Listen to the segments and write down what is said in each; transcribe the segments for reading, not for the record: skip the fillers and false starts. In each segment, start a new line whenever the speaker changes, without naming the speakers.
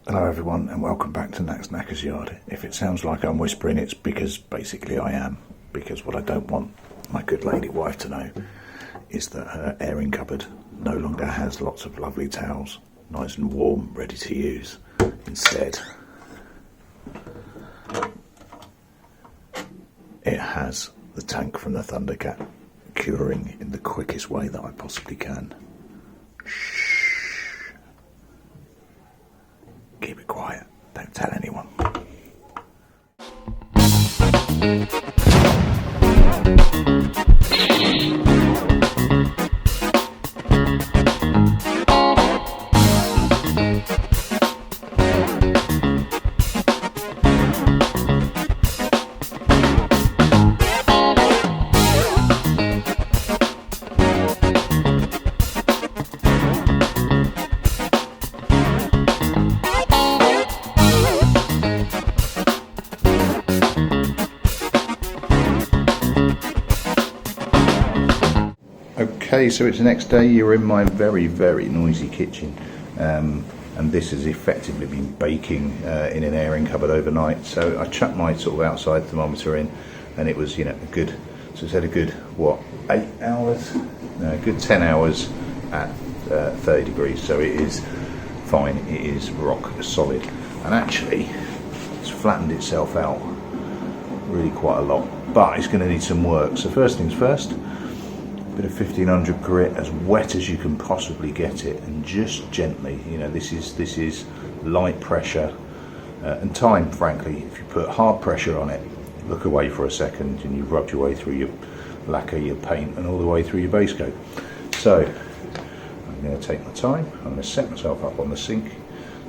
Hello everyone and welcome back to Nack's Knacker's Yard. If it sounds like I'm whispering, it's because basically I am. Because what I don't want my good lady wife to know is that her airing cupboard no longer has lots of lovely towels, nice and warm, ready to use. Instead, it has the tank from the Thundercat curing in the quickest way that I possibly can. Shh. Keep it quiet. Don't tell anyone. Okay, so it's the next day. You're in my very, very noisy kitchen, and this has effectively been baking in an airing cupboard overnight. So I chucked my sort of outside thermometer in, and it was, a good. So it's had a good 8 hours? No, a good 10 hours at 30 degrees. So it is fine. It is rock solid, and actually, it's flattened itself out really quite a lot. But it's going to need some work. So first things first. Bit of 1500 grit, as wet as you can possibly get it, and just gently. This is light pressure and time. Frankly, if you put hard pressure on it, look away for a second, and you've rubbed your way through your lacquer, your paint, and all the way through your base coat. So I'm going to take my time. I'm going to set myself up on the sink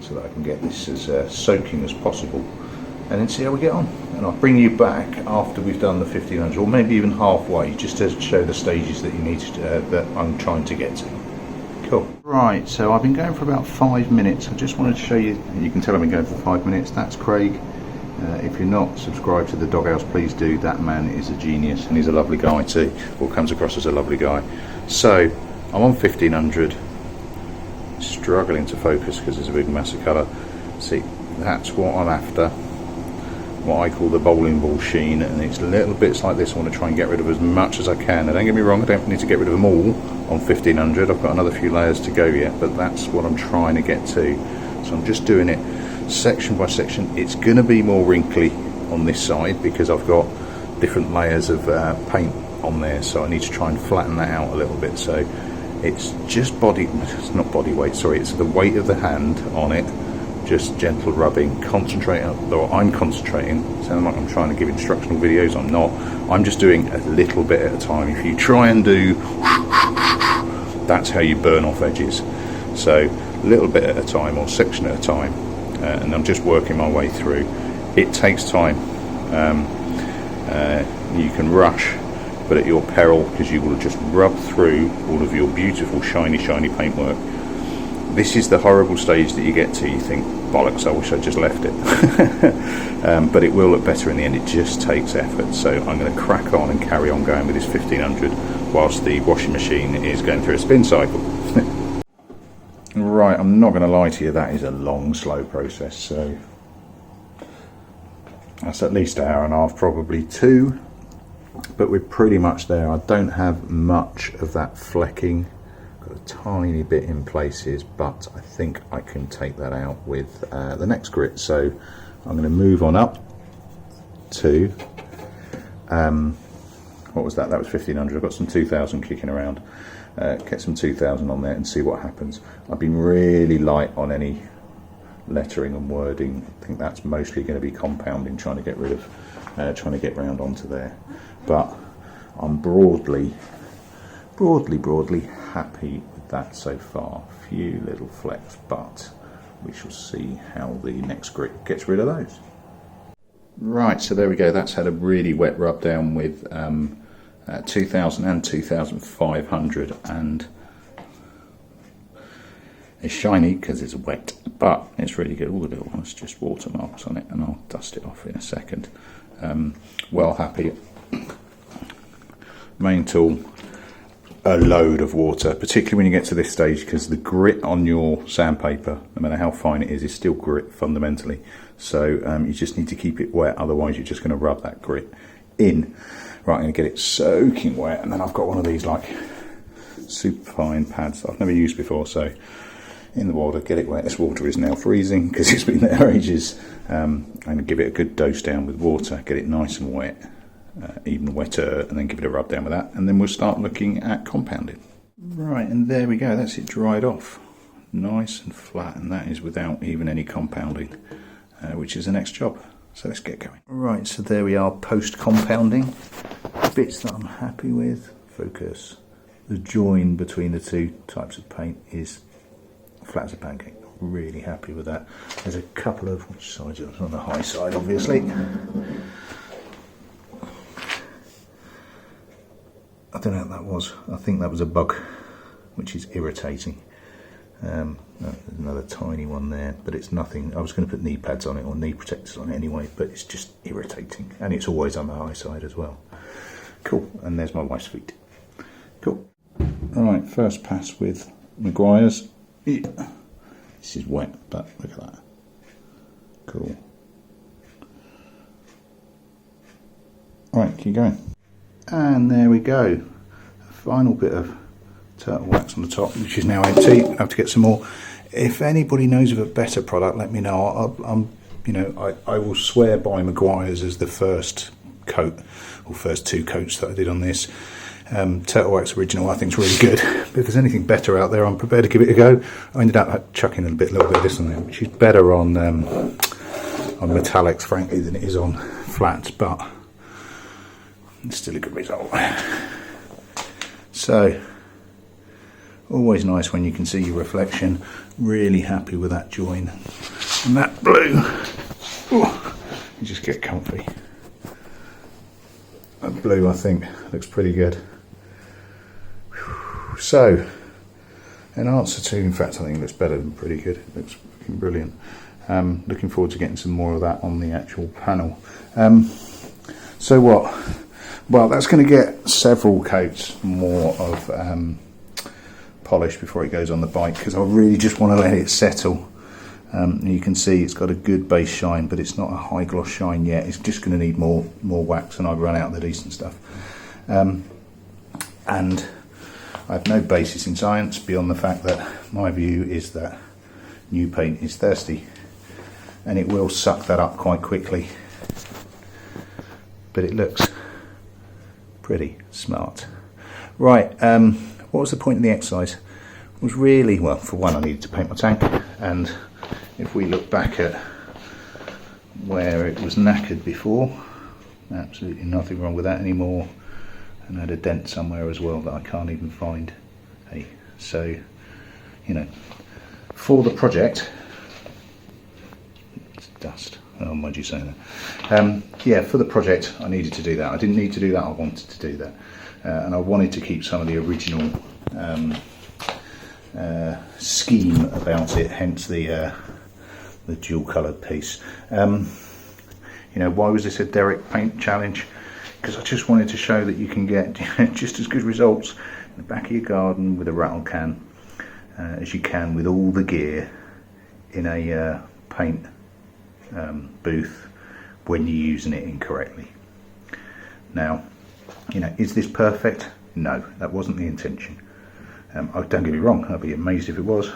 so that I can get this as soaking as possible, and then see how we get on. And I'll bring you back after we've done the 1500, or maybe even halfway, just to show the stages that you need to, that I'm trying to get to. Cool. Right, so I've been going for about 5 minutes. I just wanted to show you. You can tell I've been going for 5 minutes. That's Craig. If you're not subscribed to the Doghouse, please do. That man is a genius, and he's a lovely guy too, or comes across as a lovely guy. So I'm on 1500, struggling to focus because there's a big mass of colour. See, that's what I'm after. What I call the bowling ball sheen, and it's little bits like this I want to try and get rid of as much as I can. And don't get me wrong, I don't need to get rid of them all on 1500. I've got another few layers to go yet, but that's what I'm trying to get to. So I'm just doing it section by section. It's going to be more wrinkly on this side because I've got different layers of paint on there, so I need to try and flatten that out a little bit. So it's just it's not body weight, sorry, it's the weight of the hand on it. Just gentle rubbing, concentrating, though I'm concentrating. Sound like I'm trying to give instructional videos, I'm not. I'm just doing a little bit at a time. If you try and do, that's how you burn off edges. So a little bit at a time, or section at a time, and I'm just working my way through. It takes time. You can rush, but at your peril, because you will just rub through all of your beautiful shiny paintwork. This is the horrible stage that you get to. You think, bollocks, I wish I'd just left it. But it will look better in the end. It just takes effort. So I'm going to crack on and carry on going with this 1500 whilst the washing machine is going through a spin cycle. Right, I'm not going to lie to you, that is a long, slow process. So that's at least an hour and a half, probably 2. But we're pretty much there. I don't have much of that flecking. Got a tiny bit in places, but I think I can take that out with the next grit. So I'm going to move on up to what was that? That was 1500. I've got some 2000 kicking around. Get some 2000 on there and see what happens. I've been really light on any lettering and wording. I think that's mostly going to be compounding, trying to get rid of, trying to get round onto there. But I'm broadly happy with that so far. A few little flecks, but we shall see how the next grit gets rid of those. Right, so there we go. That's had a really wet rub down with 2000 and 2500, and it's shiny because it's wet, but it's really good. All the little ones, just watermarks on it, and I'll dust it off in a second. Well happy. Main tool a load of water, particularly when you get to this stage, because the grit on your sandpaper, no matter how fine it is still grit fundamentally. So you just need to keep it wet, otherwise you're just going to rub that grit in. Right, I'm going to get it soaking wet, and then I've got one of these like super fine pads that I've never used before, so in the water, get it wet. This water is now freezing because it's been there ages. And give it a good dose down with water, get it nice and wet, even wetter, and then give it a rub down with that, and then we'll start looking at compounding. Right, and there we go, that's it dried off. Nice and flat, and that is without even any compounding, which is the next job. So let's get going. Right, so there we are, post-compounding. Bits that I'm happy with. Focus. The join between the two types of paint is flat as a pancake. Really happy with that. There's a couple of, which side is on the high side, obviously. I don't know what that was. I think that was a bug, which is irritating. There's another tiny one there, but it's nothing. I was going to put knee pads on it or knee protectors on it anyway, but it's just irritating, and it's always on the high side as well. Cool, and there's my wife's feet. Cool. All right, first pass with Meguiar's. Yeah. This is wet, but look at that. Cool. All right, keep going. And there we go. A final bit of turtle wax on the top, which is now empty. I have to get some more. If anybody knows of a better product, let me know. I will swear by Meguiar's as the first coat, or first two coats that I did on this. Turtle Wax Original I think is really good, but if there's anything better out there, I'm prepared to give it a go. I ended up chucking a little bit of this on there, which is better on metallics frankly than it is on flats, but it's still a good result. So always nice when you can see your reflection. Really happy with that join, and that blue, you just get comfy. That blue I think looks pretty good. So, in answer to, in fact I think it looks better than pretty good, it looks brilliant. Looking forward to getting some more of that on the actual panel. So what? Well, that's going to get several coats more of polish before it goes on the bike, because I really just want to let it settle. You can see it's got a good base shine, but it's not a high gloss shine yet. It's just going to need more wax, and I've run out of the decent stuff. And I have no basis in science beyond the fact that my view is that new paint is thirsty, and it will suck that up quite quickly. But it looks pretty smart. Right, what was the point of the exercise? It was really, well, for one I needed to paint my tank, and if we look back at where it was knackered before, absolutely nothing wrong with that anymore, and had a dent somewhere as well that I can't even find. Hey, so, you know, for the project, it's dust. Oh, mind you saying that. Yeah, for the project, I needed to do that. I didn't need to do that, I wanted to do that. And I wanted to keep some of the original scheme about it, hence the dual coloured piece. You know, why was this a Derek paint challenge? Because I just wanted to show that you can get just as good results in the back of your garden with a rattle can as you can with all the gear in a paint booth when you're using it incorrectly. Now, you know, is this perfect? No, that wasn't the intention. Don't get me wrong, I'd be amazed if it was.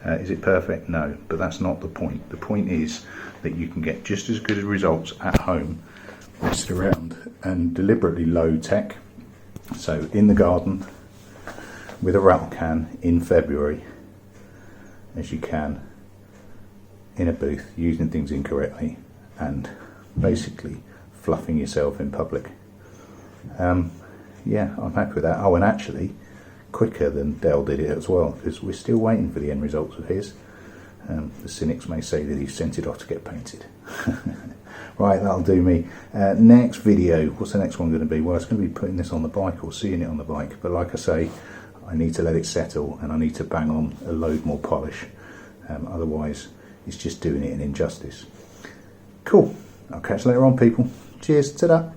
Is it perfect? No, but that's not the point. The point is that you can get just as good results at home, messed around and deliberately low tech, so in the garden with a rattle can in February, as you can in a booth using things incorrectly and basically fluffing yourself in public. Yeah, I'm happy with that. Oh, and actually quicker than Dell did it as well, because we're still waiting for the end results of his. The cynics may say that he sent it off to get painted. Right, that'll do me. Next video, what's the next one going to be? Well, it's going to be putting this on the bike or seeing it on the bike, but like I say, I need to let it settle and I need to bang on a load more polish. Otherwise, it's just doing it an injustice. Cool. I'll catch you later on, people. Cheers. Ta-da.